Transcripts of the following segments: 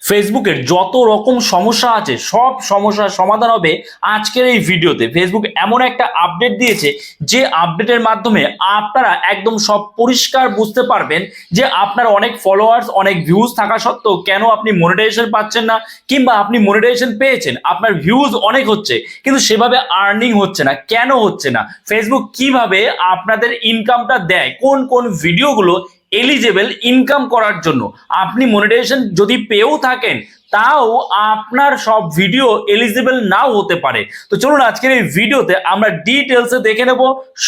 ফেসবুকের যত রকম সমস্যা আছে সব সমস্যার সমাধান হবে আজকের এই ভিডিওতে। ফেসবুক এমন একটা আপডেট দিয়েছে যে আপডেটের মাধ্যমে আপনারা একদম সব পরিষ্কার বুঝতে পারবেন যে আপনার অনেক ফলোয়ার্স অনেক ভিউজ থাকা সত্ত্বেও কেন আপনি মনিটাইজেশন পাচ্ছেন না, কিংবা আপনি মনিটাইজেশন পেয়েছেন আপনার ভিউজ অনেক হচ্ছে কিন্তু সেভাবে আর্নিং হচ্ছে না, কেন হচ্ছে না, ফেসবুক কিভাবে আপনাদের ইনকামটা দেয়, কোন কোন ভিডিওগুলো এলিজেবল ইনকাম করার জন্য। আপনি মনিটাইজেশন যদি পেয়েও থাকেন তাও আপনার সব ভিডিও এলিজিবল নাও হতে পারে। তো চলুন আজকের এই ভিডিওতে আমরা ডিটেলসে দেখে নেব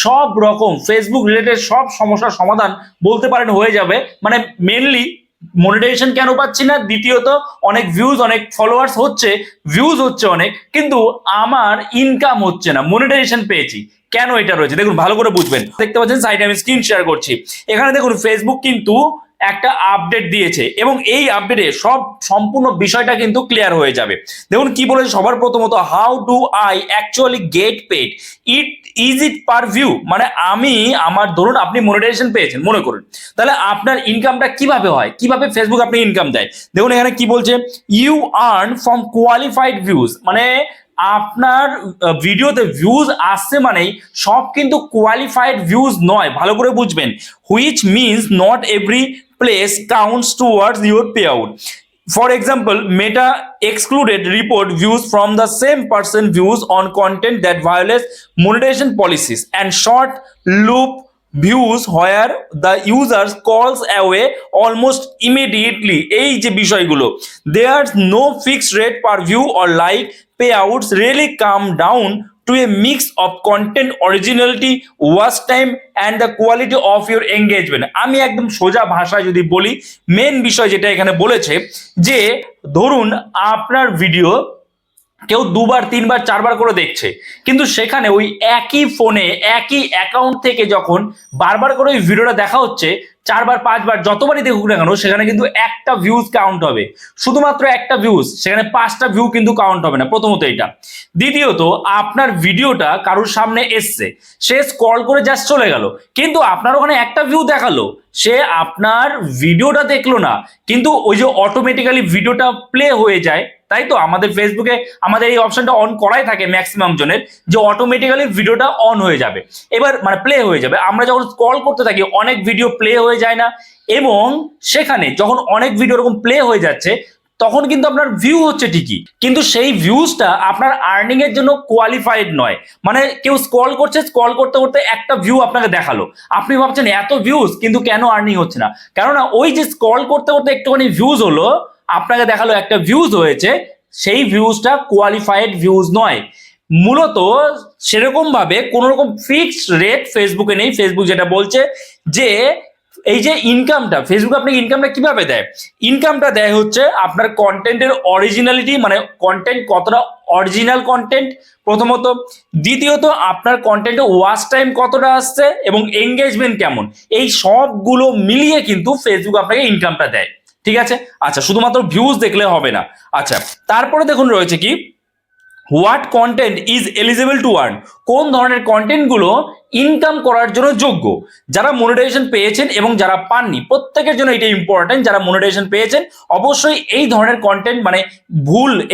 সব রকম ফেসবুক রিলেটেড সব সমস্যার সমাধান বলতে পারেন হয়ে যাবে। মানে মেনলি মনিটাইজেশন কেন পাচ্ছি না, দ্বিতীয়ত অনেক ভিউজ অনেক ফলোয়ার্স হচ্ছে, ভিউজ হচ্ছে অনেক কিন্তু আমার ইনকাম হচ্ছে না, মনিটাইজেশন পেয়েছি কেন এটা রয়েছে দেখুন, ভালো করে বুঝবেন। দেখতে পাচ্ছেন সাইডে আমি স্ক্রিন শেয়ার করছি, এখানে দেখুন ফেসবুক কিন্তু একটা আপডেট দিয়েছে এবং এই আপডেটে সম্পূর্ণ বিষয়টা কিন্তু ক্লিয়ার হয়ে যাবে। দেখুন কি বলেছে সবার প্রথমত, how do I actually get paid, is it per view. মানে আমি আমার ধরুন আপনি মনিটাইজেশন পেয়েছেন মনে করুন, তাহলে আপনার ইনকামটা কিভাবে হয়, কিভাবে ফেসবুক আপনি ইনকাম দেয়। দেখুন এখানে কি বলছে, you earn from qualified views. মানে আপনার ভিডিওতে ভিউজ আসছে মানেই সব কিন্তু কোয়ালিফাইড ভিউজ নয়, ভালো করে বুঝবেন। Which means not every place counts towards your pay out. For example, Meta excluded report views from the same person views on content that violates monetization policies and short loop views where the user calls away almost immediately। এই যে বিষয়গুলো, there's no fixed rate per view or like payouts really come down to a mix of content originality, watch time and the quality of your engagement। আমি একদম সোজা ভাষায় যদি বলি, main বিষয় যেটা এখানে বলেছে যে ধরুন আপনার ভিডিও কেউ দুবার তিনবার চারবার করে দেখছে কিন্তু সেখানে ওই একই ফোনে একই অ্যাকাউন্ট থেকে যখন বারবার করে ওই ভিডিওটা দেখা হচ্ছে, চারবার পাঁচবার যতবারই দেখুক না কেন সেখানে কিন্তু একটা ভিউজ কাউন্ট হবে, শুধুমাত্র একটা ভিউজ, সেখানে 5টা ভিউ কিন্তু কাউন্ট হবে না। প্রথমত এটা। দ্বিতীয়ত আপনার ভিডিওটা কারোর সামনে এসছে, সে স্ক্রল করে জাস্ট চলে গেল কিন্তু আপনার ওখানে একটা ভিউ দেখালো, সে আপনার ভিডিওটা দেখলো না কিন্তু ওই যে অটোমেটিক্যালি ভিডিওটা প্লে হয়ে যায়, তাই তো আমাদের ফেসবুকে আমাদের এই অপশনটা অন করাই থাকে ম্যাক্সিমাম জনের, যে অটোমেটিক্যালি ভিডিওটা অন হয়ে যাবে, এবার মানে প্লে হয়ে যাবে। আমরা যখন স্ক্রল করতে থাকি অনেক ভিডিও প্লে হয়ে যায় না, এবং সেখানে যখন অনেক ভিডিও এরকম প্লে হয়ে যাচ্ছে তখন কিন্তু আপনার ভিউ হচ্ছে ঠিকই কিন্তু সেই ভিউজটা আপনার আর্নিং এর জন্য কোয়ালিফাইড নয়। মানে কেউ স্ক্রল করছে, স্ক্রল করতে করতে একটা ভিউ আপনাকে দেখালো, আপনি ভাবছেন এত ভিউজ কিন্তু কেন আর্নিং হচ্ছে না, কেননা ওই যে স্ক্রল করতে করতে একটুখানি ভিউজ হলো, আপনাকে দেখালো একটা ভিউজ হয়েছে, সেই ভিউজটা কোয়ালিফাইড ভিউজ নয়। মূলত সেরকম ভাবে কোন রকম ফিক্সড রেট ফেসবুকে নেই। ফেসবুক যেটা বলছে যে এই যে ইনকামটা, ফেসবুক আপনাকে ইনকামটা কিভাবে দেয়, ইনকামটা দেয় হচ্ছে আপনার কন্টেন্টের অরিজিনালিটি, মানে কন্টেন্ট কতটা অরিজিনাল কন্টেন্ট প্রথমত, দ্বিতীয়ত আপনার কন্টেন্টে ওয়াচ টাইম কতটা আসছে এবং এঙ্গেজমেন্ট কেমন, এই সবগুলো মিলিয়ে কিন্তু ফেসবুক আপনাকে ইনকামটা দেয়। ঠিক আছে, আচ্ছা শুধুমাত্র ভিউজ দেখলে হবে না। আচ্ছা তারপরে দেখুন রয়েছে কি, what content is eligible to earn, কোন ধরনের কন্টেন্টগুলো ইনকাম করার জন্য যোগ্য। যারা মনিটাইজেশন পেয়েছেন এবং যারা পাননি প্রত্যেকের জন্য এটা ইম্পর্টেন্ট। যারা মনিটাইজেশন পেয়েছেন অবশ্যই এই ধরনের কন্টেন্ট মানে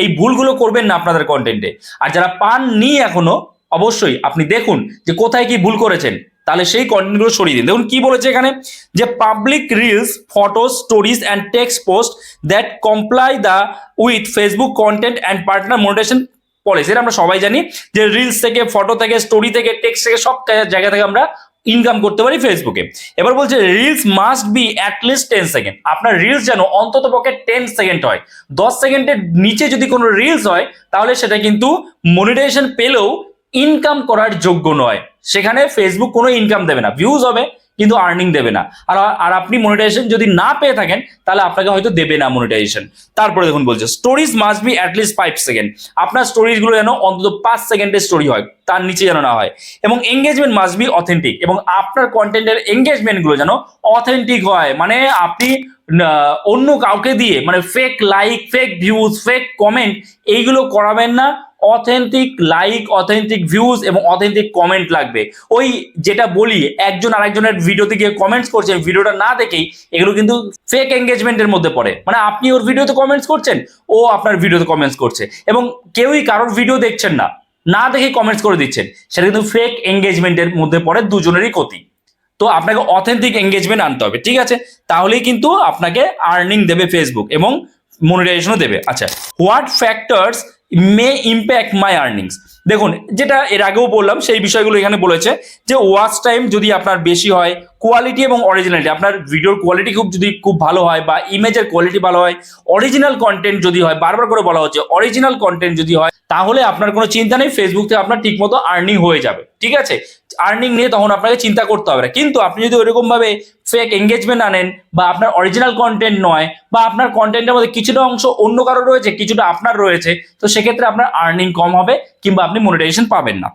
এই ভুলগুলো করবেন না আপনাদের কন্টেন্টে। আর যারা পাননি এখনো অবশ্যই আপনি দেখুন যে কোথায় কি ভুল করেছেন, তাহলে সেই কন্টেন্টগুলো সরিয়ে দিন। দেখুন কি বলেছে এখানে, যে public reels photos stories and text post that comply the with Facebook content and partner monetization policy. আমরা সবাই জানি যে রিলস থেকে, ফটো থেকে, স্টোরি থেকে, টেক্সট থেকে সব জায়গা থেকে আমরা ইনকাম করতে পারি ফেসবুকে। এবার বলছে reels must be at least 10 second. আপনার রিলস যেন অন্তত পক্ষে 10 সেকেন্ড হয়। 10 সেকেন্ডের নিচে যদি কোনো রিলস হয় তাহলে সেটা কিন্তু মনিটাইজেশন পেলেও ইনকাম করার যোগ্য নয়, সেখানে ফেসবুক কোনো ইনকাম দেবে না, ভিউজ হবে কিন্তু আর্নিং দেবে না। আর আপনি মনিটাইজেশন যদি না পেয়ে থাকেন তাহলে আপনাকে হয়তো দেবে না মনিটাইজেশন। তারপরে দেখুন বলছে stories must be at least 5 second. আপনার স্টোরিজগুলো যেন অন্তত 5 সেকেন্ডের স্টোরি হয়, তার নিচে যেন না হয়। এবং এঙ্গেজমেন্ট মাস্ট বি অথেন্টিক, এবং আপনার কন্টেন্টের এঙ্গেজমেন্টগুলো যেন অথেন্টিক হয়। মানে আপনি অন্য কাউকে দিয়ে মানে fake like, fake views, fake comment এইগুলো করাবেন না। অথেন্টিক লাইক, অথেন্টিক ভিউজ এবং অথেন্টিক কমেন্ট লাগবে। ওই যেটা বলি, একজন আরেকজনের ভিডিওতে গিয়ে কমেন্টস করছে, ভিডিওটা না দেখেই, এগুলো কিন্তু ফেক এঙ্গেজমেন্টের মধ্যে পড়ে। মানে আপনি ওর ভিডিওতে কমেন্টস করছেন, ও আপনার ভিডিওতে কমেন্টস করছে, এবং কেউই কারোর ভিডিও দেখছেন না, না দেখেই কমেন্টস করে দিচ্ছেন, সেটা কিন্তু ফেক এঙ্গেজমেন্টের মধ্যে পড়ে, দুজনেরই ক্ষতি। তো আপনাকে অথেন্টিক এঙ্গেজমেন্ট আনতে হবে, ঠিক আছে? তাহলেই কিন্তু আপনাকে আর্নিং দেবে ফেসবুক এবং মনিটাইজেশনও দেবে। আচ্ছা, what factors May impact my earnings. দেখুন, যেটা এর আগেও বললাম সেই বিষয়গুলো এখানে বলেছে, যে ওয়াচ টাইম যদি আপনার বেশি হয়, কোয়ালিটি এবং অরিজিনালিটি, আপনার ভিডিওর কোয়ালিটি যদি খুব ভালো হয় বা ইমেজের কোয়ালিটি ভালো হয়, অরিজিনাল কন্টেন্ট যদি হয়, বারবার করে বলা হচ্ছে অরিজিনাল কন্টেন্ট যদি হয়, তাহলে আপনার কোনো চিন্তা নেই, ফেসবুক থেকে আপনার ঠিকমতো আর্নিং হয়ে যাবে, ঠিক আছে? আর্নিং নিয়ে তখন আপনাকে চিন্তা করতে হবে না। কিন্তু আপনি যদি ওইরকম ভাবে ফেক এঙ্গেজমেন্ট আনেন, বা আপনার অরিজিনাল কন্টেন্ট নয়, বা আপনার কন্টেন্টের মধ্যে কিছুটা অংশ অন্য কারো রয়েছে, কিছুটা আপনার রয়েছে, তো সেক্ষেত্রে আপনার আর্নিং কম হবে কিংবা আপনি মনিটাইজেশন পাবেন না।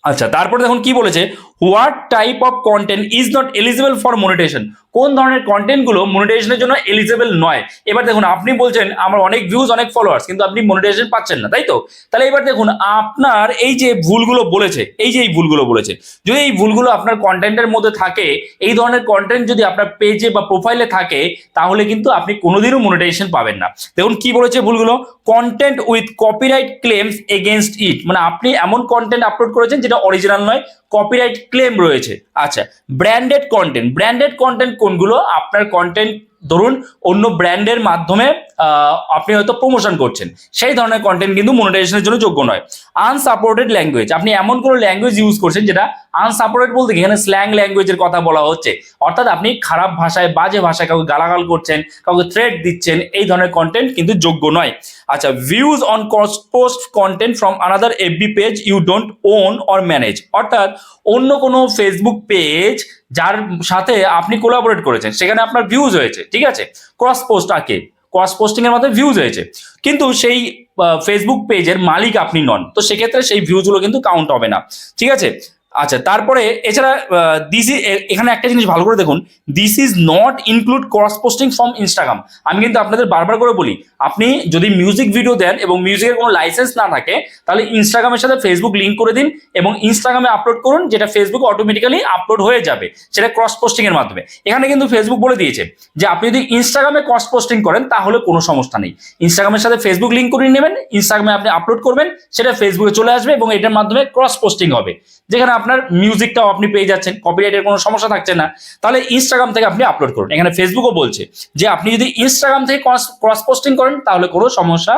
আচ্ছা, তারপরে দেখুন কি বলেছে, what type of content is not eligible for monetization. কোন ধরনের কন্টেন্ট গুলো মনিটাইজেশনের জন্য এলিজিবল নয়। এবার দেখুন, আপনি বলছেন আমার অনেক ভিউজ, অনেক ফলোয়ার্স, কিন্তু আপনি মনিটাইজেশন পাচ্ছেন না, তাই তো? তাহলে এবার দেখুন, আপনার এই যে ভুলগুলো বলেছে, এই ভুলগুলো বলেছে, যদি এই ভুলগুলো আপনার কন্টেন্টের মধ্যে থাকে, এই ধরনের কন্টেন্ট যদি আপনার পেজে বা প্রোফাইলে থাকে, তাহলে কিন্তু আপনি কোনোদিনও মনিটাইজেশন পাবেন না। দেখুন কি বলেছে ভুলগুলো, content with copyright claims against ইট, মানে আপনি এমন কন্টেন্ট আপলোড করেছেন যেটা অরিজিনাল নয়, কপিরাইট ক্লেম রয়েছে। আচ্ছা, ব্র্যান্ডেড কন্টেন্ট, ব্র্যান্ডেড কন্টেন্ট কোনগুলো, আপনার কন্টেন্ট ধরুন অন্য ব্র্যান্ডের মাধ্যমে আপনি হয়তো প্রমোশন করছেন, সেই ধরনের কন্টেন্ট কিন্তু মনিটাইজেশনের জন্য যোগ্য নয়। আনসাপোর্টেড ল্যাঙ্গুয়েজ, আপনি এমন কোনো ল্যাঙ্গুয়েজ ইউজ করছেন যেটা আনসাপোর্টেড, বলতে এখানে স্ল্যাং ল্যাঙ্গুয়েজের কথা বলা হচ্ছে, অর্থাৎ আপনি খারাপ ভাষায়, বাজে ভাষায় কাউকে গালাগাল করছেন, কাউকে থ্রেট দিচ্ছেন, এই ধরনের কন্টেন্ট কিন্তু যোগ্য নয়। আচ্ছা, views on post content from another FB page you don't own or manage, অর্থাৎ অন্য কোনো ফেসবুক পেজ যার সাথে আপনি কোলাবোরেট করেছেন, সেখানে আপনার ভিউজ হয়েছে, ঠিক আছে? ক্রস পোস্টিং এর মাধ্যমে ভিউজ হয়েছে, কিন্তু সেই ফেসবুক পেজের মালিক আপনি নন, তো সেক্ষেত্রে সেই ভিউজগুলো কিন্তু কাউন্ট হবে না, ঠিক আছে? আচ্ছা, তারপরে এছাড়া এখানে একটা জিনিস ভালো করে দেখুন, this is not include cross posting from Instagram. আমি কিন্তু আপনাদের বারবার করে বলি, আপনি যদি মিউজিক ভিডিও দেন এবং মিউজিকের কোনো লাইসেন্স না থাকে, তাহলে ইনস্টাগ্রামের সাথে ফেসবুক লিঙ্ক করে দিন এবং ইনস্টাগ্রামে আপলোড করুন, যেটা ফেসবুকে অটোমেটিক্যালি আপলোড হয়ে যাবে, সেটা ক্রস পোস্টিং এর মাধ্যমে। এখানে কিন্তু ফেসবুক বলে দিয়েছে যে আপনি যদি ইনস্টাগ্রামে ক্রস পোস্টিং করেন তাহলে কোনো সমস্যা নেই, ইনস্টাগ্রামের সাথে ফেসবুক লিঙ্ক করে নেবেন, ইনস্টাগ্রামে আপনি আপলোড করবেন, সেটা ফেসবুকে চলে আসবে এবং এটার মাধ্যমে ক্রস পোস্টিং হবে, যেখানে আপনার মিউজিকটাও আপনি পেয়ে যাচ্ছেন, কপিরাইটের কোনো সমস্যা থাকছে না। তাহলে ইনস্টাগ্রাম থেকে আপনি আপলোড করুন। এখানে ফেসবুকও বলছে যে আপনি যদি ইনস্টাগ্রাম থেকে ক্রস পোস্টিং করেন তাহলে কোনো সমস্যা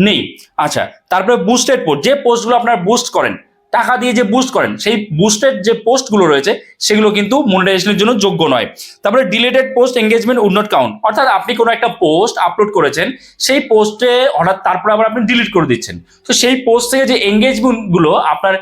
নেই। আচ্ছা, তারপরে বুস্টেড পোস্ট, যে পোস্টগুলো আপনার বুস্ট করেন, টাকা দিয়ে যে বুস্ট করেন, সেই বুস্টেড যে পোস্টগুলো রয়েছে সেগুলো কিন্তু মনিটাইজেশনের জন্য যোগ্য নয়। তারপরে deleted post engagement would not count, অর্থাৎ আপনি কোনো একটা পোস্ট আপলোড করেছেন, সেই পোস্টে হঠাৎ তারপরে আবার আপনি ডিলিট করে দিচ্ছেন, তো সেই পোস্ট থেকে যে এঙ্গেজমেন্ট গুলো আপনার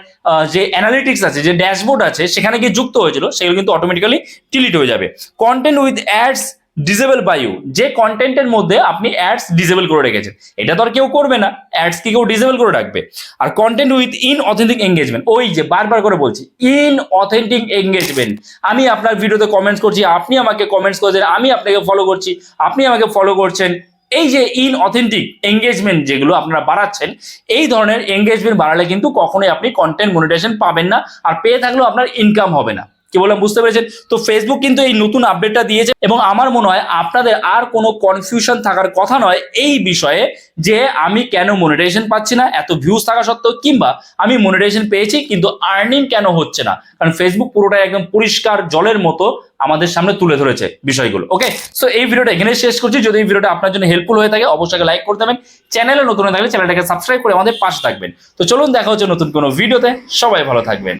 যে অ্যানালিটিক্স আছে, যে ড্যাশবোর্ড আছে, সেখানে গিয়ে যুক্ত হয়েছিল, সেগুলো কিন্তু অটোমেটিক্যালি ডিলিট হয়ে যাবে। Content with ads disable by you, যে কন্টেন্টের মধ্যে আপনি অ্যাডস ডিসেবল করে রেখেছেন, এটা তো আর কেউ করবে না, অ্যাডস কি কেউ ডিসেবল করে রাখবে? আর content within authentic engagement, ওই যে বারবার করে বলছি, ইন অথেন্টিক এঙ্গেজমেন্ট, আমি আপনার ভিডিওতে কমেন্টস করছি, আপনি আমাকে কমেন্টস করছেন, আমি আপনাকে ফলো করছি, আপনি আমাকে ফলো করছেন, এই যে ইন অথেন্টিক এঙ্গেজমেন্ট যেগুলো আপনারা বাড়াচ্ছেন, এই ধরনের এঙ্গেজমেন্ট বাড়ালে কিন্তু কখনোই আপনি কন্টেন্ট মনিটাইজেশন পাবেন না, আর পেয়ে থাকলেও আপনার ইনকাম হবে না। কি বললাম বুঝতে পেরেছেন? তো ফেসবুক কিন্তু এই নতুন আপডেটটা দিয়েছে এবং আমার মনে হয় আপনাদের আর কোনো কনফিউশন থাকার কথা নয় এই বিষয়ে, যে আমি কেন মনিটাইজেশন পাচ্ছি না এত ভিউজ থাকা সত্ত্বেও, কিংবা আমি মনিটাইজেশন পেয়েছি কিন্তু আর্নিং কেন হচ্ছে না, কারণ ফেসবুক পুরোটাই একদম পরিষ্কার জলের মতো আমাদের সামনে তুলে ধরেছে বিষয়গুলো। ওকে, সো এই ভিডিওটা এখানে শেষ করছি। যদি এই ভিডিওটা আপনার জন্য হেল্পফুল হয়ে থাকে অবশ্যই লাইক করে দেবেন, চ্যানেলে নতুন হয়ে থাকলে চ্যানেলটাকে সাবস্ক্রাইব করে আমাদের পাশে থাকবেন। তো চলুন দেখা হচ্ছে নতুন কোনো ভিডিওতে, সবাই ভালো থাকবেন।